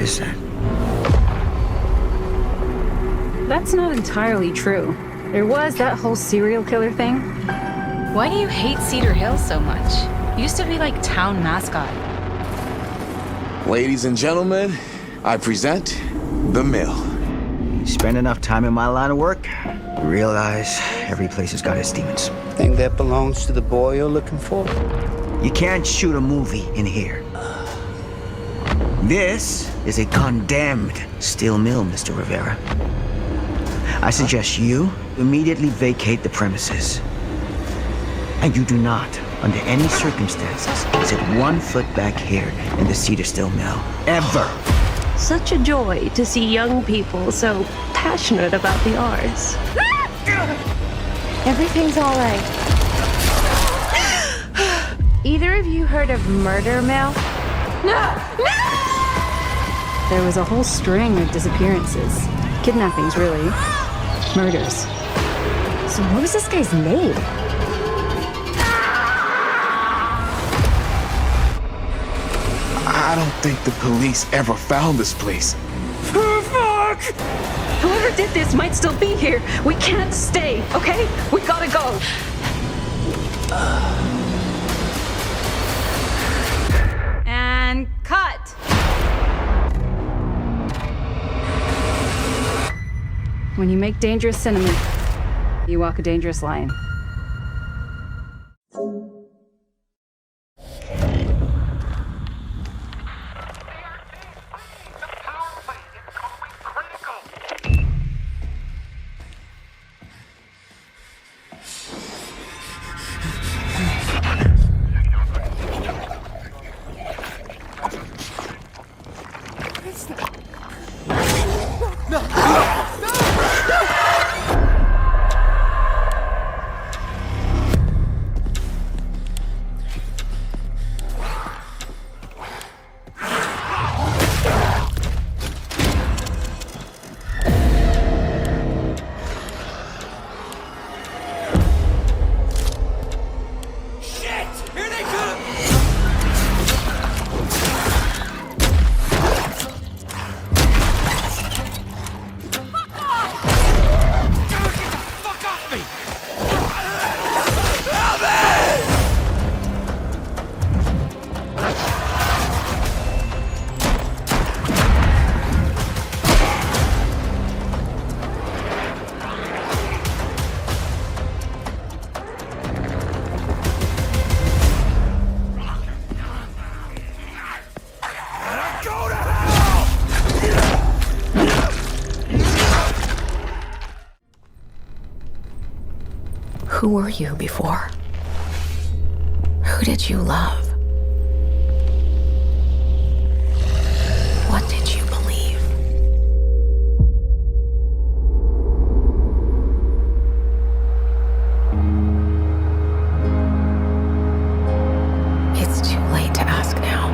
is that? That's not entirely true. There was that whole serial killer thing. Why do you hate Cedar Hills so much? Used to be like town mascot. Ladies and gentlemen, I present The Mill. You spend enough time in my line of work, you realize every place has got its demons. Think that belongs to the boy you're looking for? You can't shoot a movie in here. This is a condemned steel mill, Mr. Rivera. I suggest you immediately vacate the premises. And you do not, under any circumstances, set 1 foot back here in the Cedar Steel Mill. Ever. Such a joy to see young people so passionate about the arts. Everything's all right. Either of you heard of Murder Mill? No! There was a whole string of disappearances. Kidnappings, really. Murders. So what was this guy's name? I don't think the police ever found this place. Fuck! Whoever did this might still be here. We can't stay, okay? We gotta go. And cut. When you make dangerous cinema, you walk a dangerous line. Who were you before? Who did you love? What did you believe? It's too late to ask now.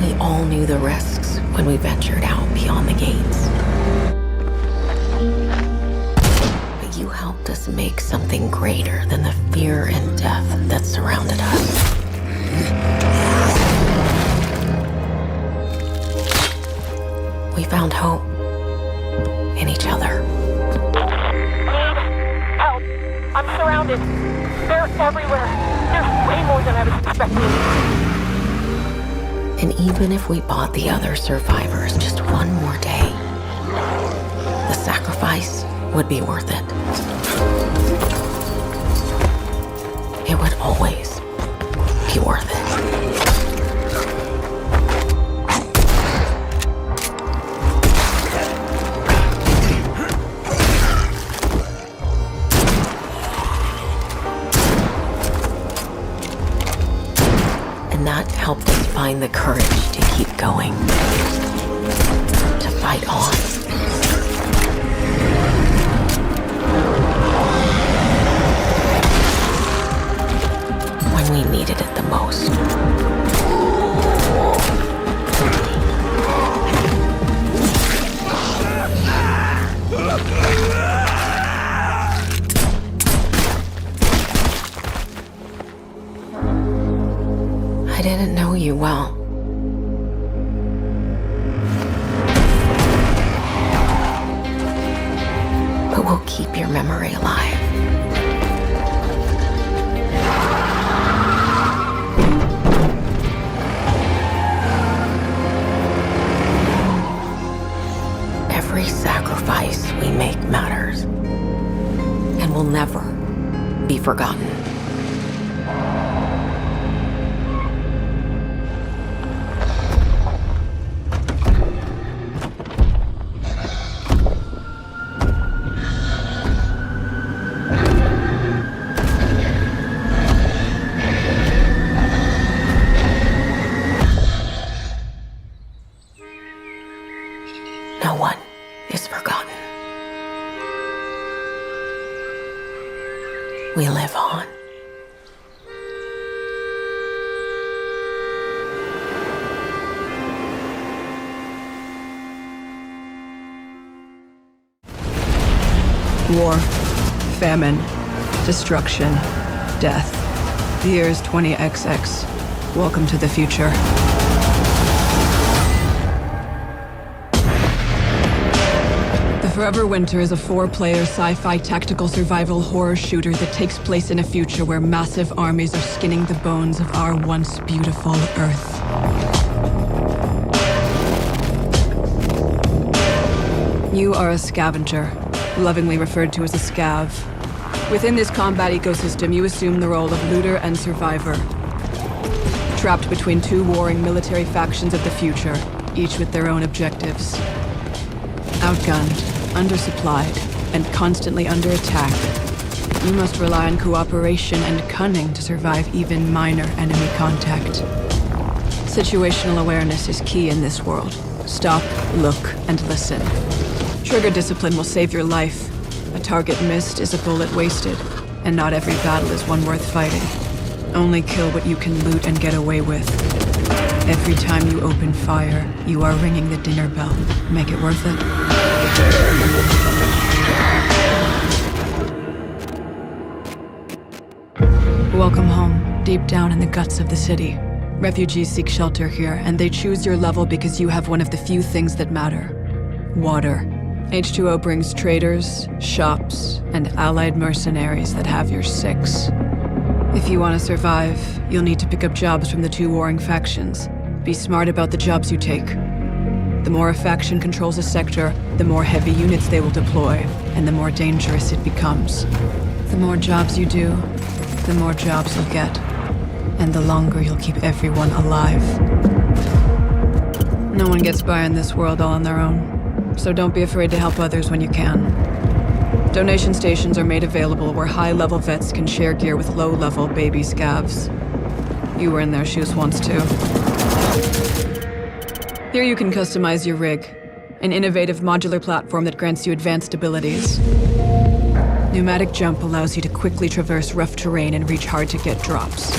We all knew the risks when we ventured out beyond the gates. You helped us make something greater than the fear and death that surrounded us. We found hope in each other. Need help. I'm surrounded. They're everywhere. There's way more than I was expecting. And even if we bought the other survivors just one more day, the sacrifice would be worth it. It would always be worth it. And that helped us find the courage to keep going, to fight on. We needed it the most. I didn't know you well. But we'll keep your memory alive. Every sacrifice we make matters and will never be forgotten. No one is forgotten. We live on. War, famine, destruction, death. The year is 20XX. Welcome to the future. The Forever Winter is a 4-player sci-fi tactical survival horror shooter that takes place in a future where massive armies are skinning the bones of our once beautiful Earth. You are a scavenger, lovingly referred to as a scav. Within this combat ecosystem, you assume the role of looter and survivor. Trapped between 2 warring military factions of the future, each with their own objectives. Outgunned, undersupplied, and constantly under attack, you must rely on cooperation and cunning to survive even minor enemy contact. Situational awareness is key in this world. Stop, look, and listen. Trigger discipline will save your life. A target missed is a bullet wasted, and not every battle is one worth fighting. Only kill what you can loot and get away with. Every time you open fire, you are ringing the dinner bell. Make it worth it. Welcome home, deep down in the guts of the city. Refugees seek shelter here, and they choose your level because you have one of the few things that matter. Water. H2O brings traders, shops, and allied mercenaries that have your 6. If you want to survive, you'll need to pick up jobs from the 2 warring factions. Be smart about the jobs you take. The more a faction controls a sector, the more heavy units they will deploy, and the more dangerous it becomes. The more jobs you do, the more jobs you'll get, and the longer you'll keep everyone alive. No one gets by in this world all on their own. So don't be afraid to help others when you can. Donation stations are made available where high-level vets can share gear with low-level baby scavs. You were in their shoes once too. Here you can customize your rig, an innovative modular platform that grants you advanced abilities. Pneumatic jump allows you to quickly traverse rough terrain and reach hard-to-get drops.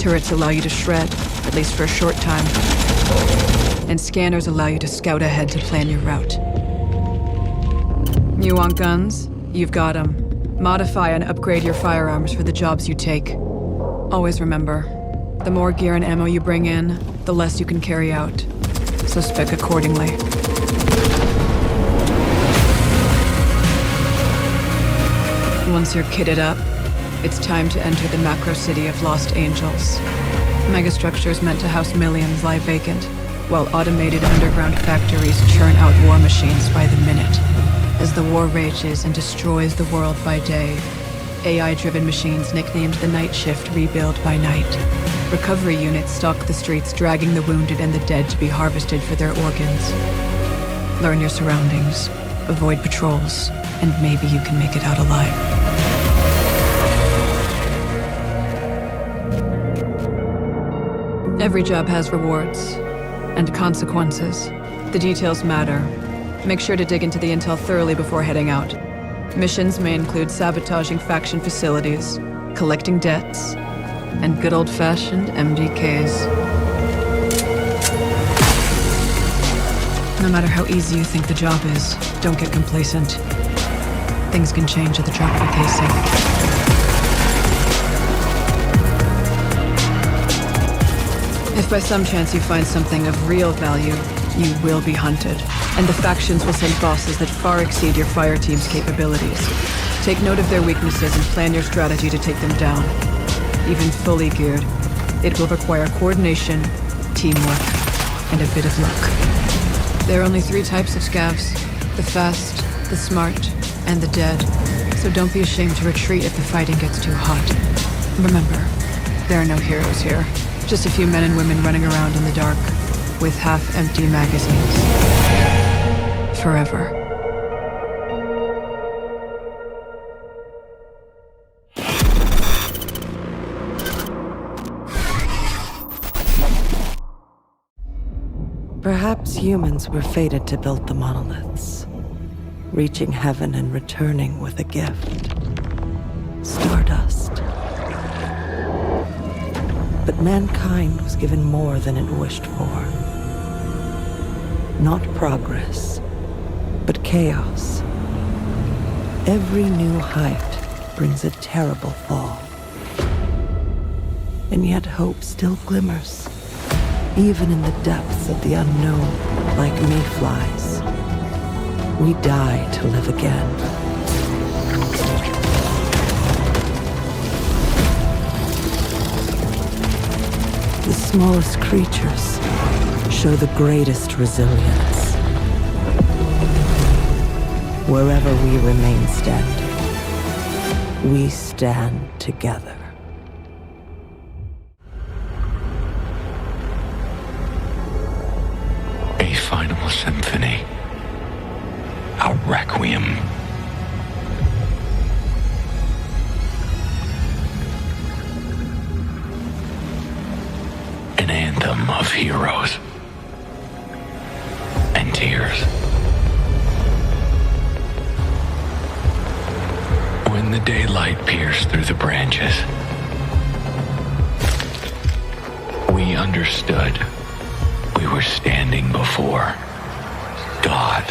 Turrets allow you to shred, at least for a short time. And scanners allow you to scout ahead to plan your route. You want guns? You've got them. Modify and upgrade your firearms for the jobs you take. Always remember, the more gear and ammo you bring in, the less you can carry out. So spec accordingly. Once you're kitted up, it's time to enter the macro city of Lost Angels. Megastructures meant to house millions lie vacant, while automated underground factories churn out war machines by the minute. As the war rages and destroys the world by day, AI-driven machines nicknamed the Night Shift rebuild by night. Recovery units stalk the streets, dragging the wounded and the dead to be harvested for their organs. Learn your surroundings, avoid patrols, and maybe you can make it out alive. Every job has rewards and consequences. The details matter. Make sure to dig into the intel thoroughly before heading out. Missions may include sabotaging faction facilities, collecting debts, and good old-fashioned MDKs. No matter how easy you think the job is, don't get complacent. Things can change at the drop of a casing. If by some chance you find something of real value, you will be hunted, and the factions will send bosses that far exceed your fire team's capabilities. Take note of their weaknesses and plan your strategy to take them down. Even fully geared, it will require coordination, teamwork, and a bit of luck. There are only 3 types of scavs: the fast, the smart, and the dead. So don't be ashamed to retreat if the fighting gets too hot. Remember, there are no heroes here. Just a few men and women running around in the dark with half-empty magazines. Forever. Perhaps humans were fated to build the monoliths, reaching heaven and returning with a gift. Stardust. But mankind was given more than it wished for. Not progress, but chaos. Every new height brings a terrible fall. And yet hope still glimmers, even in the depths of the unknown, like mayflies. We die to live again. The smallest creatures show the greatest resilience. Wherever we remain standing, we stand together. A final symphony. A requiem. An anthem of heroes and tears. When the daylight pierced through the branches, we understood we were standing before God.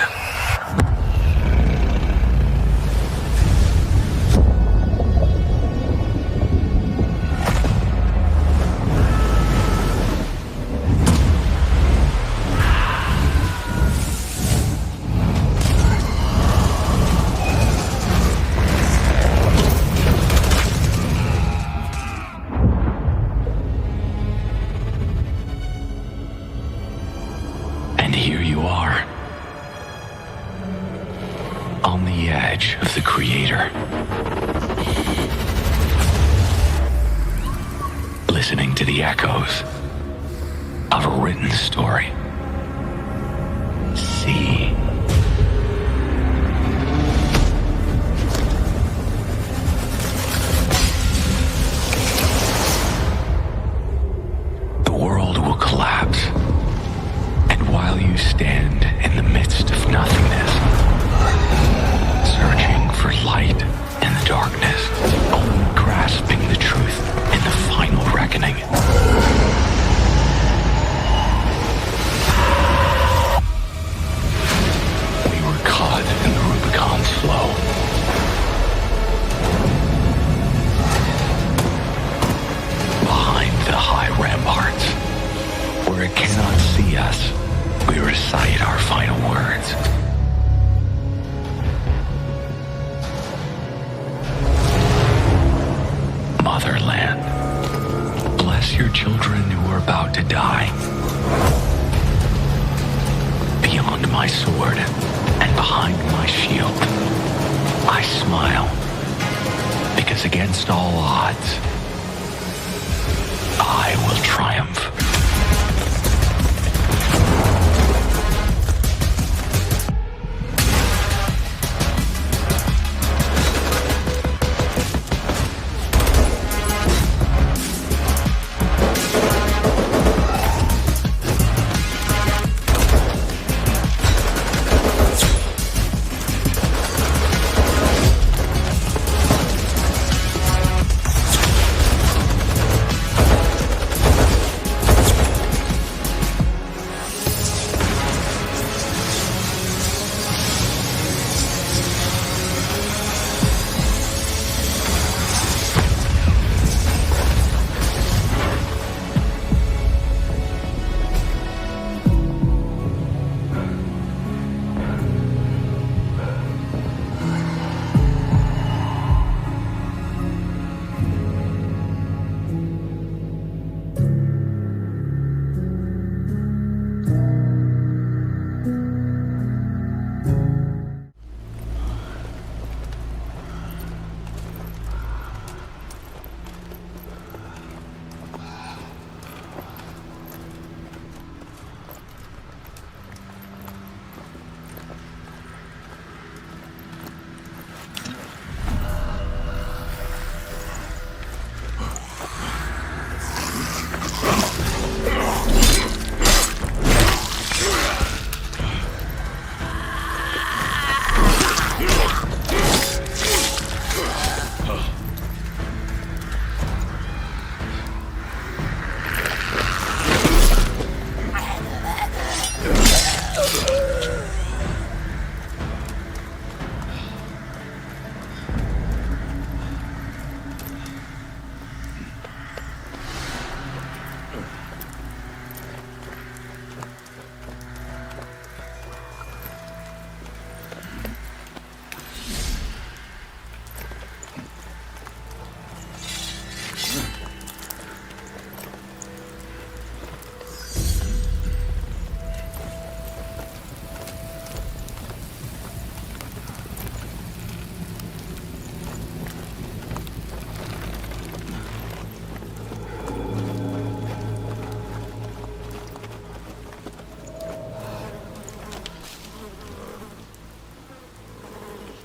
And here you are, on the edge of the Creator, listening to the echoes of a written story. See. The world will collapse. While you stand in the midst of nothingness, searching for light in the darkness, only grasping the truth in the final reckoning. We were caught in the Rubicon's flow. Behind the high ramparts, where it cannot see us, we recite our final words. Motherland, bless your children who are about to die. Beyond my sword and behind my shield, I smile, because against all odds, I will triumph.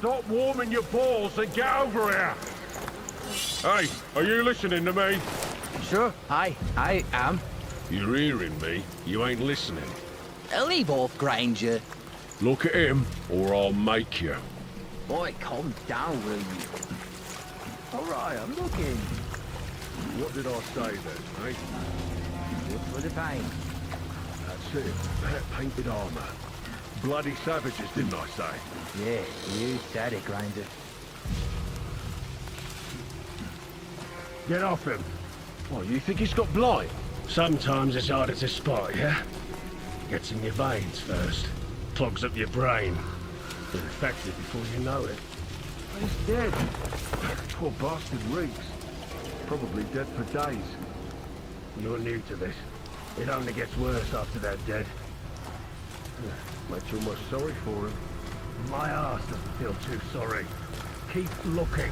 Stop warming your balls and get over here! Hey, are you listening to me? Sure, I am. You're hearing me. You ain't listening. Leave off, Granger. Look at him, or I'll make you. Boy, calm down, will you? All right, I'm looking. What did I say then, eh? Just for the pain. That's it. That painted armor. Bloody savages, didn't I say? Yeah, you said it, Granger. Get off him. What, you think he's got blight? Sometimes it's harder to spot, yeah? Gets in your veins first. Clogs up your brain. You're infected before you know it. He's dead. Poor bastard reeks. Probably dead for days. You're new to this. It only gets worse after they're dead. Makes you almost sorry for him. My ass doesn't feel too sorry. Keep looking.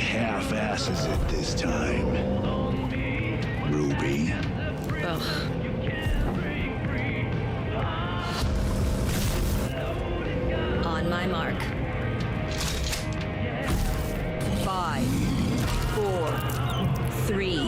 half-asses it this time. Ruby. Ugh. On my mark. 5, 4, 3,